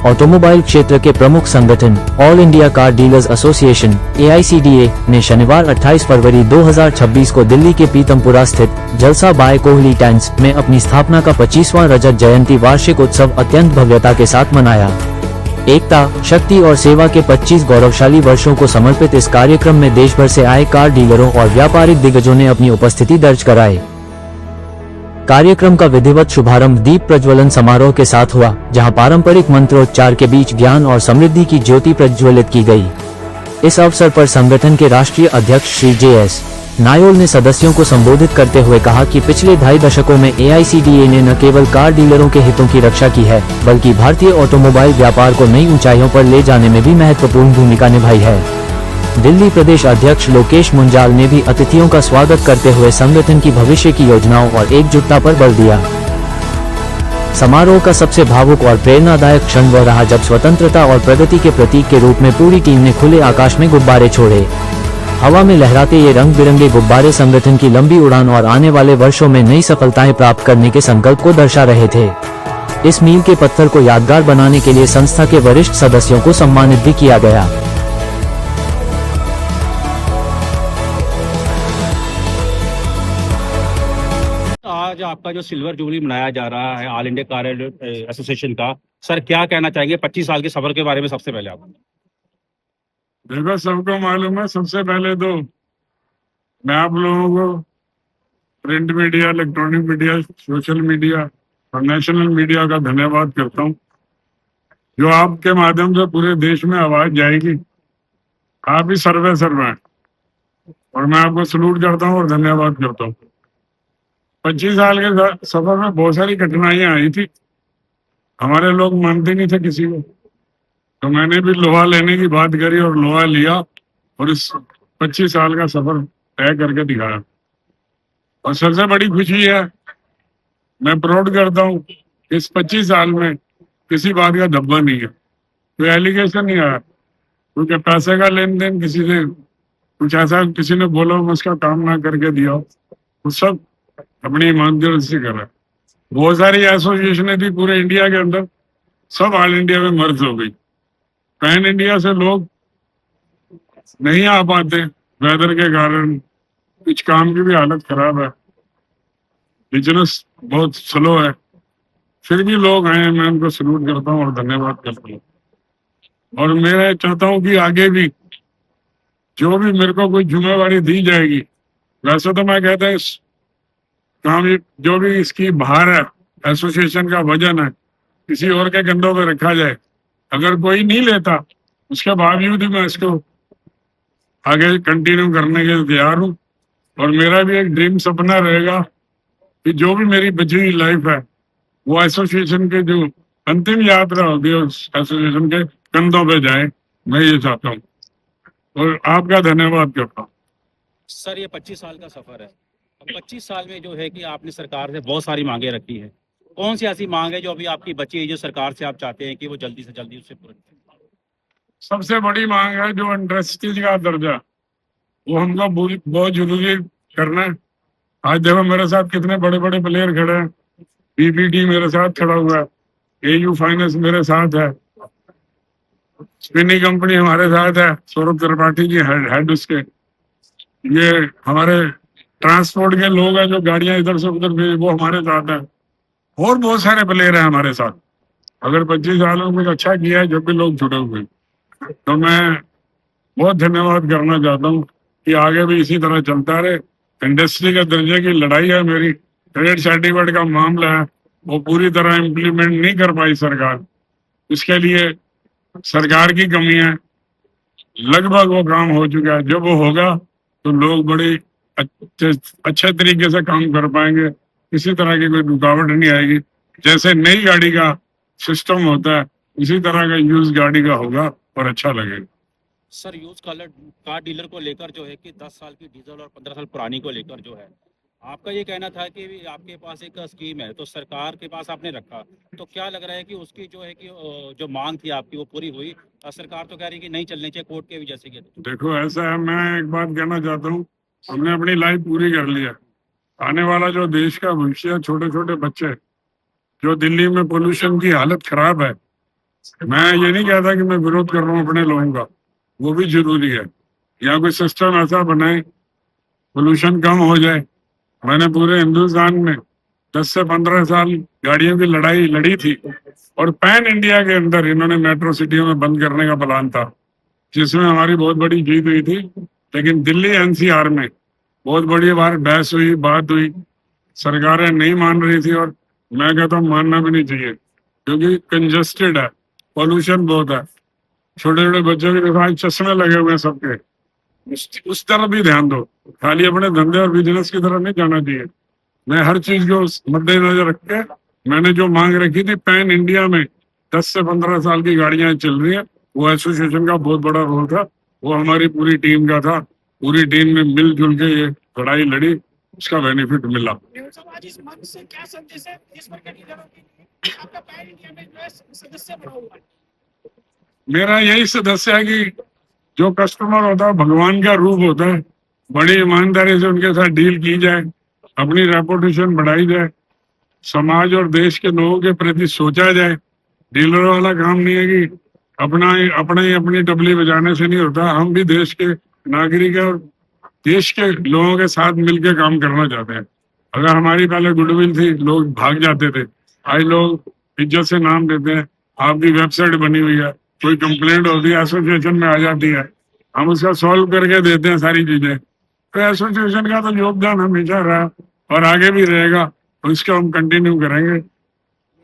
Automobile क्षेत्र के प्रमुख संगठन all India car dealers association (AICDA) ने शनिवार 28 फरवरी 2026 को दिल्ली के पीतमपुरा स्थित जलसा बाय कोहली टैंक्स में अपनी स्थापना का 25वां रजत जयंती वार्षिक उत्सव अत्यंत भव्यता के साथ मनाया। एकता, शक्ति और सेवा के 25 गौरवशाली वर्षों को समर्पित इस कार्यक्रम में देश भर से आए कार डीलरों और व्यापारिक दिग्गजों ने अपनी उपस्थिति दर्ज कराई। कार्यक्रम का विधिवत शुभारंभ दीप प्रज्वलन समारोह के साथ हुआ, जहां पारंपरिक मंत्रोच्चार के बीच ज्ञान और समृद्धि की ज्योति प्रज्वलित की गई। इस अवसर पर संगठन के राष्ट्रीय अध्यक्ष श्री JS नायोल ने सदस्यों को संबोधित करते हुए कहा कि पिछले 2.5 दशकों में AICDA ने न केवल कार डीलरों के हितों की रक्षा की है, बल्कि भारतीय ऑटोमोबाइल व्यापार को नई ऊंचाइयों पर ले जाने में भी महत्वपूर्ण भूमिका निभाई है। दिल्ली प्रदेश अध्यक्ष लोकेश मुंजाल ने भी अतिथियों का स्वागत करते हुए संगठन की भविष्य की योजनाओं और एकजुटता पर बल दिया। समारोह का सबसे भावुक और प्रेरणादायक क्षण वह रहा जब स्वतंत्रता और प्रगति के प्रतीक के रूप में पूरी टीम ने खुले आकाश में गुब्बारे छोड़े। हवा में लहराते ये रंग बिरंगे गुब्बारे संगठन की लंबी उड़ान और आने वाले वर्षों में नई सफलताएं प्राप्त करने के संकल्प को दर्शा रहे थे। इस मील के पत्थर को यादगार बनाने के लिए संस्था के वरिष्ठ सदस्यों को सम्मानित भी किया गया। आज आपका जो सिल्वर जुबली मनाया जा रहा है ऑल इंडिया कार एसोसिएशन का, सर क्या कहना चाहेंगे 25 साल के सफर के बारे में? सबसे पहले आप देखो, सबको मालूम है, सबसे पहले तो मैं आप लोगों को print media, electronic media, social media और नेशनल मीडिया का धन्यवाद करता हूँ, जो आपके माध्यम से पूरे देश में आवाज जाएगी। आप ही सर्वे हैं और मैं आपको सलूट करता हूँ और धन्यवाद करता हूँ। 25 साल के सफर में बहुत सारी कठिनाइयां आई थी। हमारे लोग मानते नहीं थे किसी को, तो मैंने भी लोहा लेने की बात करी और लोहा लिया और इस 25 साल का सफर तय करके दिखाया। और सबसे बड़ी खुशी है, मैं प्राउड करता हूँ, इस 25 साल में किसी बात का धब्बा नहीं है, कोई एलिगेशन नहीं आया, क्योंकि पैसे का लेन देन किसी से कुछ ऐसा किसी ने बोला मैं उसका काम ना करके दिया, वो सब अपनी ईमानदारी से करा। बहुत सारी एसोसिएशनें थी पूरे इंडिया के अंदर, सब ऑल इंडिया में मर्ज हो गई। पैन इंडिया से लोग नहीं आ पाते वेदर के कारण, कुछ काम की भी हालत खराब है, बिजनेस बहुत स्लो है, फिर भी लोग आए। मैं उनको सलूट करता हूँ और धन्यवाद करता हूँ। और मैं चाहता हूँ कि आगे भी जो भी मेरे को कोई जिम्मेवारी दी जाएगी, वैसे तो मैं कहता हूँ काम जो भी इसकी भार है, एसोसिएशन का वजन है, किसी और के कंधों पे रखा जाए। अगर कोई नहीं लेता, उसके बावजूद ही मैं इसको आगे कंटिन्यू करने के तैयार हूँ। और मेरा भी एक ड्रीम सपना रहेगा कि जो भी मेरी बची हुई लाइफ है वो एसोसिएशन के जो अंतिम यात्रा होगी उस एसोसिएशन के कंधों पे जाए, मैं ये चाहता हूँ और आपका धन्यवाद करता हूँ। सर, ये 25 साल का सफर है, 25 साल में जो है कि आपने सरकार से बहुत सारी मांगे रखी है। कौन सी ऐसी मांग है जो अभी आपकी बची है, जो सरकार से आप चाहते हैं कि वो जल्दी से जल्दी उससे पूरा करें? सबसे बड़ी मांग है जो इंडस्ट्रीज का दर्जा, वो हमको बहुत जरूरी करना है। आज देखो मेरे साथ कितने बड़े बड़े प्लेयर खड़े हैं, PPT मेरे साथ खड़ा हुआ है, AU फाइनेंस मेरे साथ है, स्पिनी कंपनी हमारे साथ है, सौरभ त्रिपाठी जी हेड उसके, ये हमारे ट्रांसपोर्ट के लोग हैं जो गाड़ियां इधर से उधर भेज, वो हमारे साथ है, और बहुत सारे प्लेयर हैं हमारे साथ। अगर 25 सालों में कुछ अच्छा किया है जब भी लोग जुड़े हुए, तो मैं बहुत धन्यवाद करना चाहता हूँ कि आगे भी इसी तरह चलता रहे। इंडस्ट्री के दर्जे की लड़ाई है मेरी, ट्रेड सर्टिफिकेट का मामला है, वो पूरी तरह इम्प्लीमेंट नहीं कर पाई सरकार, इसके लिए सरकार की कमी है। लगभग वो काम हो चुका है, जब वो होगा तो लोग बड़े अच्छे तरीके से काम कर पाएंगे, किसी तरह की कोई रुकावट नहीं आएगी। जैसे नई गाड़ी का सिस्टम होता है इसी तरह का यूज गाड़ी का होगा और अच्छा लगेगा। सर, यूज कार डीलर को लेकर जो है कि 10 साल की डीजल और 15 साल पुरानी को लेकर जो है, आपका ये कहना था कि आपके पास एक स्कीम है, तो सरकार के पास आपने रखा, तो क्या लग रहा है कि उसकी जो है कि जो मांग थी आपकी वो पूरी हुई? सरकार तो कह रही है कि नहीं चलनी चाहिए, कोर्ट के भी जैसे कि। देखो ऐसा है, मैं एक बात कहना चाहता हूँ, हमने अपनी लाइफ पूरी कर लिया। आने वाला जो देश का भविष्य, छोटे छोटे बच्चे, जो दिल्ली में पोल्यूशन की हालत खराब है, मैं ये नहीं कहता कि मैं विरोध कर रहा हूँ अपने लोगों का, वो भी जरूरी है। या कोई सिस्टम ऐसा बनाए पोल्यूशन कम हो जाए। मैंने पूरे हिंदुस्तान में 10 से 15 साल गाड़ियों की लड़ाई लड़ी थी, और पैन इंडिया के अंदर इन्होंने मेट्रो सिटियों में बंद करने का प्लान था, जिसमें हमारी बहुत बड़ी जीत हुई थी। लेकिन दिल्ली एनसीआर में बहुत बड़ी बार बहस हुई, बात हुई, सरकारें नहीं मान रही थी, और मैं कहता हूँ मानना भी नहीं चाहिए, क्योंकि कंजस्टेड है, पॉल्यूशन बहुत है। छोटे छोटे बच्चों के देखो आज चश्मे लगे हुए हैं सबके। उस तरफ भी ध्यान दो, खाली अपने धंधे और बिजनेस की तरफ नहीं जाना चाहिए। मैं हर चीज को मद्देनजर रख के मैंने जो मांग रखी थी, पैन इंडिया में 10 से 15 साल की गाड़ियां चल रही है, वो एसोसिएशन का बहुत बड़ा रोल था, वो हमारी पूरी टीम का था। पूरी टीम ने मिलजुल के ये लड़ाई लड़ी, उसका बेनिफिट मिला। आज इस मंच से क्या संदेश है जिस पर डीलरों के लिए आपका पैन इंडिया में जो है सदस्य बना हुआ है? मेरा यही सदस्य है कि जो कस्टमर होता है भगवान का रूप होता है, बड़ी ईमानदारी से उनके साथ डील की जाए, अपनी रेपुटेशन बढ़ाई जाए, समाज और देश के लोगों के प्रति सोचा जाए। डीलरों वाला काम नहीं है कि अपनी टबली बजाने से नहीं होता। हम भी देश के नागरिक हैं और देश के लोगों के साथ मिलकर काम करना चाहते हैं। अगर हमारी पहले गुडविल थी, लोग भाग जाते थे, आज लोग इज्जत से नाम देते हैं। आपकी वेबसाइट बनी हुई है, कोई कंप्लेंट होती है एसोसिएशन में आ जाती है, हम उसका सॉल्व करके देते हैं सारी चीजें। तो एसोसिएशन का तो योगदान हमेशा रहा और आगे भी रहेगा, और इसको हम कंटिन्यू करेंगे।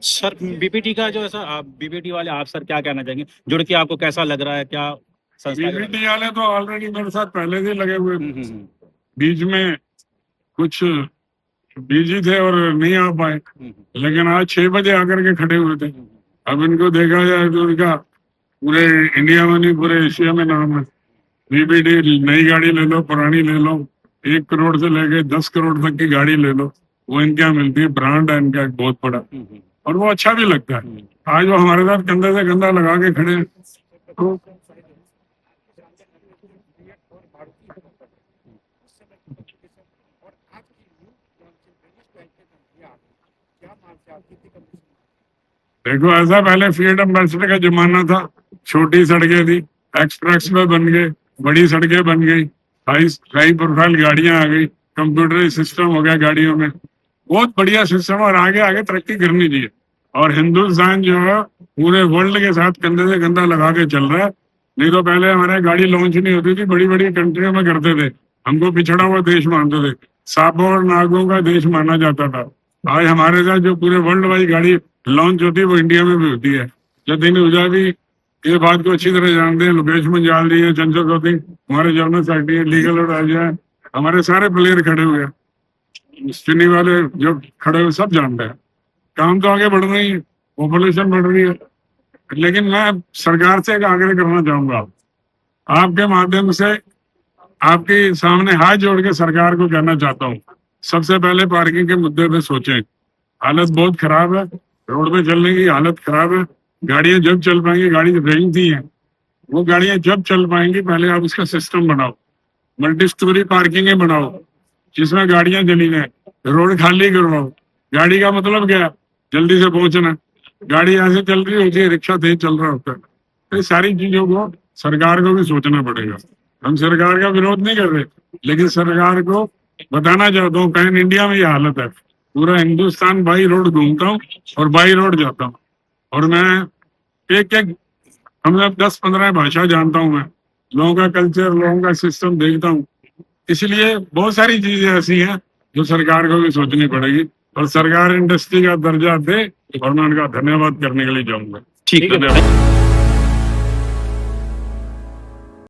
सर बीपीटी का जो है सर, आप बीपीटी वाले आप सर क्या कहना चाहेंगे, जुड़ के आपको कैसा लग रहा है? क्या संस्था बीपीटी वाले तो ऑलरेडी मेरे साथ पहले से लगे हुए थे, बीच में कुछ बिजी थे और नहीं आ पाए, लेकिन आज 6 बजे आकर के खड़े हुए थे। अब इनको देखा जाए तो उनका पूरे इंडिया में नहीं पूरे एशिया में नाम है। बीपीटी नई गाड़ी ले लो, पुरानी ले लो, 1 करोड़ से लेके 10 करोड़ तक की गाड़ी ले लो, वो इनके यहाँ मिलती है। ब्रांड है इनका एक बहुत बड़ा, और वो अच्छा भी लगता है। आज वो हमारे साथ कंधे से कंधा लगा के खड़े हैं। तो देखो, ऐसा पहले फील्ड एम्बेसडर का जमाना था, छोटी सड़कें थी, एक्सप्रेस वे बन गए, बड़ी सड़कें बन गई, हाई प्रोफाइल गाड़ियां आ गई, कंप्यूटर सिस्टम हो गया गाड़ियों में, बहुत बढ़िया सिस्टम। और आगे आगे तरक्की करनी चाहिए। और हिंदुस्तान जो है पूरे वर्ल्ड के साथ कंधे से कंधा लगा के चल रहा है। नहीं तो पहले हमारे गाड़ी लॉन्च नहीं होती थी, बड़ी बड़ी कंट्रियों में करते थे, हमको पिछड़ा हुआ देश मानते थे, सांपों और नागों का देश माना जाता था। आज हमारे साथ जो पूरे वर्ल्ड वाइड गाड़ी लॉन्च होती है वो इंडिया में भी होती है। जतिन ऊर्जा भी ये बात को अच्छी तरह जानते हैं, लोकेश मंजाल जी है, चंचल चौधरी हमारे जनरल सेक्रेटरी है, लीगल और राजा है, हमारे सारे प्लेयर खड़े हुए हैं, चुनी वाले जो खड़े हुए सब जानते हैं। काम तो आगे बढ़ रही है, पॉपुलेशन बढ़ रही है, लेकिन मैं सरकार से एक आग्रह करना चाहूंगा, आपके माध्यम से आपके सामने हाथ जोड़ के सरकार को कहना चाहता हूँ, सबसे पहले पार्किंग के मुद्दे पे सोचें। हालत बहुत खराब है, रोड पे चलने की हालत खराब है। गाड़ियां जब चल पाएंगी, गाड़ी रेंगती है, वो गाड़ियां जब चल पाएंगी, पहले आप उसका सिस्टम बनाओ, मल्टी स्टोरी पार्किंग बनाओ जिसमें गाड़ियां चली जाए, रोड खाली करवाओ। गाड़ी का मतलब क्या, जल्दी से पहुंचना। गाड़ी ऐसे चल रही होती है, रिक्शा तेज चल रहा होता है। तो सारी चीजों को सरकार को भी सोचना पड़ेगा। हम सरकार का विरोध नहीं कर रहे, लेकिन सरकार को बताना चाहता हूँ, पैन इंडिया में ये हालत है। पूरा हिंदुस्तान बाई रोड घूमता हूँ और बाई रोड जाता हूँ, और मैं एक हम 10-15 भाषा जानता हूँ। मैं लोगों का कल्चर, लोगों का सिस्टम देखता हूँ। इसलिए बहुत सारी चीजें ऐसी हैं जो सरकार को भी सोचनी पड़ेगी, और सरकार इंडस्ट्री का दर्जा दे, और मैं उनका धन्यवाद करने के लिए जाऊंगा। ठीक है।